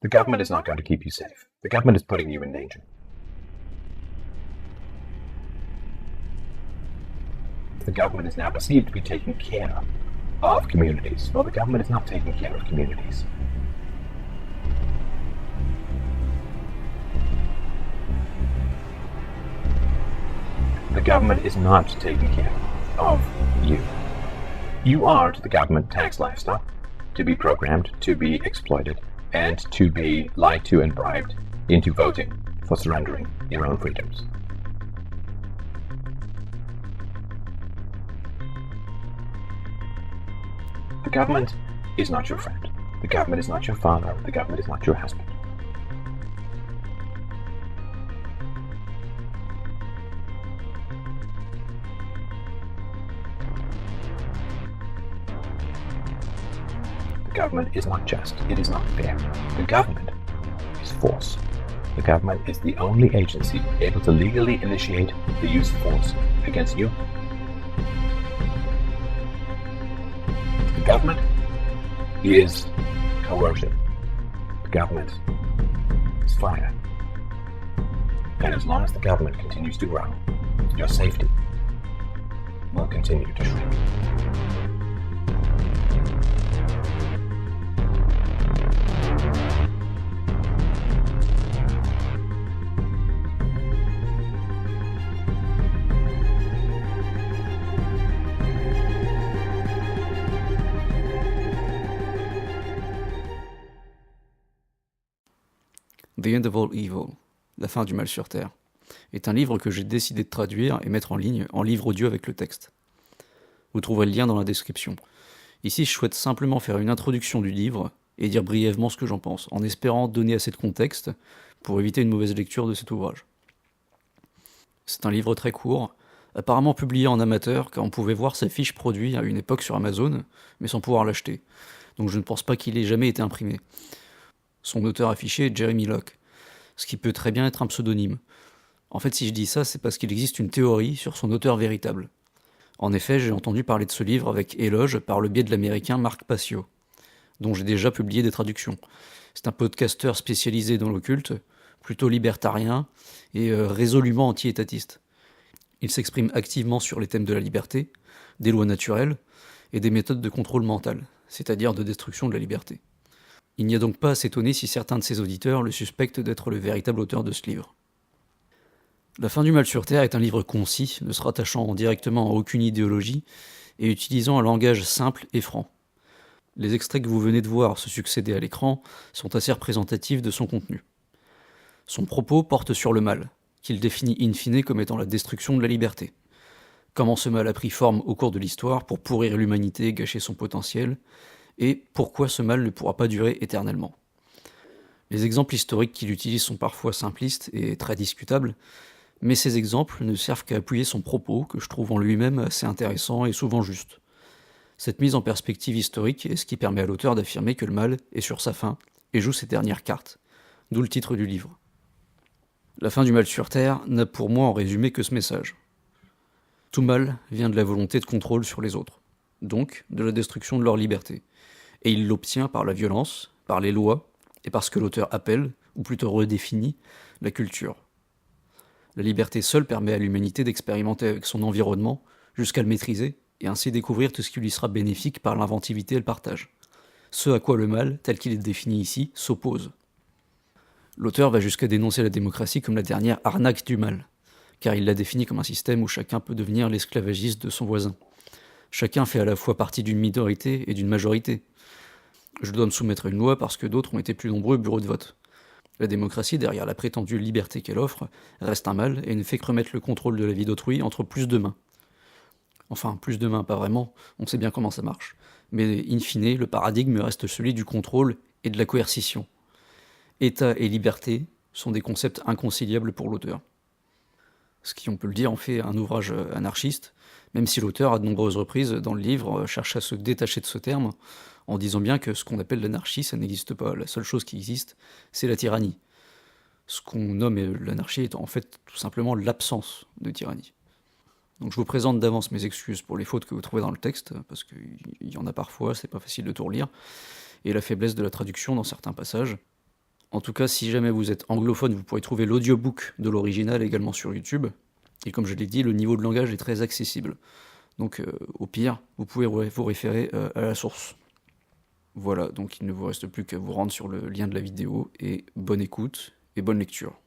The government is not going to keep you safe. The government is putting you in danger. The government is now perceived to be taking care of communities. Well, the government is not taking care of communities. The government is not taking care of you. You are to the government tax livestock, to be programmed, to be exploited, and to be lied to and bribed into voting for surrendering your own freedoms. The government is not your friend. The government is not your father. The government is not your husband. The government is not just. It is not fair. The government is force. The government is the only agency able to legally initiate the use of force against you. The government is coercion. The government is fire. And as long as the government continues to grow, your safety will continue to shrink. The End of All Evil, La fin du mal sur Terre, est un livre que j'ai décidé de traduire et mettre en ligne en livre audio avec le texte. Vous trouverez le lien dans la description. Ici, je souhaite simplement faire une introduction du livre et dire brièvement ce que j'en pense, en espérant donner assez de contexte pour éviter une mauvaise lecture de cet ouvrage. C'est un livre très court, apparemment publié en amateur, car on pouvait voir sa fiche produit à une époque sur Amazon, mais sans pouvoir l'acheter. Donc je ne pense pas qu'il ait jamais été imprimé. Son auteur affiché est Jeremy Locke, ce qui peut très bien être un pseudonyme. En fait, si je dis ça, c'est parce qu'il existe une théorie sur son auteur véritable. En effet, j'ai entendu parler de ce livre avec éloge par le biais de l'américain Mark Passio, dont j'ai déjà publié des traductions. C'est un podcasteur spécialisé dans l'occulte, plutôt libertarien et résolument anti-étatiste. Il s'exprime activement sur les thèmes de la liberté, des lois naturelles et des méthodes de contrôle mental, c'est-à-dire de destruction de la liberté. Il n'y a donc pas à s'étonner si certains de ses auditeurs le suspectent d'être le véritable auteur de ce livre. La fin du mal sur Terre est un livre concis, ne se rattachant directement à aucune idéologie et utilisant un langage simple et franc. Les extraits que vous venez de voir se succéder à l'écran sont assez représentatifs de son contenu. Son propos porte sur le mal, qu'il définit in fine comme étant la destruction de la liberté. Comment ce mal a pris forme au cours de l'histoire pour pourrir l'humanité et gâcher son potentiel, et pourquoi ce mal ne pourra pas durer éternellement. Les exemples historiques qu'il utilise sont parfois simplistes et très discutables, mais ces exemples ne servent qu'à appuyer son propos, que je trouve en lui-même assez intéressant et souvent juste. Cette mise en perspective historique est ce qui permet à l'auteur d'affirmer que le mal est sur sa fin et joue ses dernières cartes, d'où le titre du livre. La fin du mal sur Terre n'a pour moi en résumé que ce message. Tout mal vient de la volonté de contrôle sur les autres, donc de la destruction de leur liberté. Et il l'obtient par la violence, par les lois, et par ce que l'auteur appelle, ou plutôt redéfinit, la culture. La liberté seule permet à l'humanité d'expérimenter avec son environnement, jusqu'à le maîtriser, et ainsi découvrir tout ce qui lui sera bénéfique par l'inventivité et le partage. Ce à quoi le mal, tel qu'il est défini ici, s'oppose. L'auteur va jusqu'à dénoncer la démocratie comme la dernière arnaque du mal, car il la définit comme un système où chacun peut devenir l'esclavagiste de son voisin. Chacun fait à la fois partie d'une minorité et d'une majorité. Je dois me soumettre à une loi parce que d'autres ont été plus nombreux au bureau de vote. La démocratie, derrière la prétendue liberté qu'elle offre, reste un mal et ne fait que remettre le contrôle de la vie d'autrui entre plus de mains. Enfin, plus de mains, pas vraiment, on sait bien comment ça marche. Mais in fine, le paradigme reste celui du contrôle et de la coercition. État et liberté sont des concepts inconciliables pour l'auteur. Ce qui, on peut le dire, en fait un ouvrage anarchiste, même si l'auteur, à de nombreuses reprises dans le livre, cherche à se détacher de ce terme, en disant bien que ce qu'on appelle l'anarchie, ça n'existe pas. La seule chose qui existe, c'est la tyrannie. Ce qu'on nomme l'anarchie est en fait tout simplement l'absence de tyrannie. Donc je vous présente d'avance mes excuses pour les fautes que vous trouvez dans le texte, parce qu'il y en a parfois, c'est pas facile de tout relire, et la faiblesse de la traduction dans certains passages. En tout cas, si jamais vous êtes anglophone, vous pourrez trouver l'audiobook de l'original également sur YouTube. Et comme je l'ai dit, le niveau de langage est très accessible. Donc au pire, vous pouvez vous référer à la source. Voilà, donc il ne vous reste plus qu'à vous rendre sur le lien de la vidéo, et bonne écoute et bonne lecture.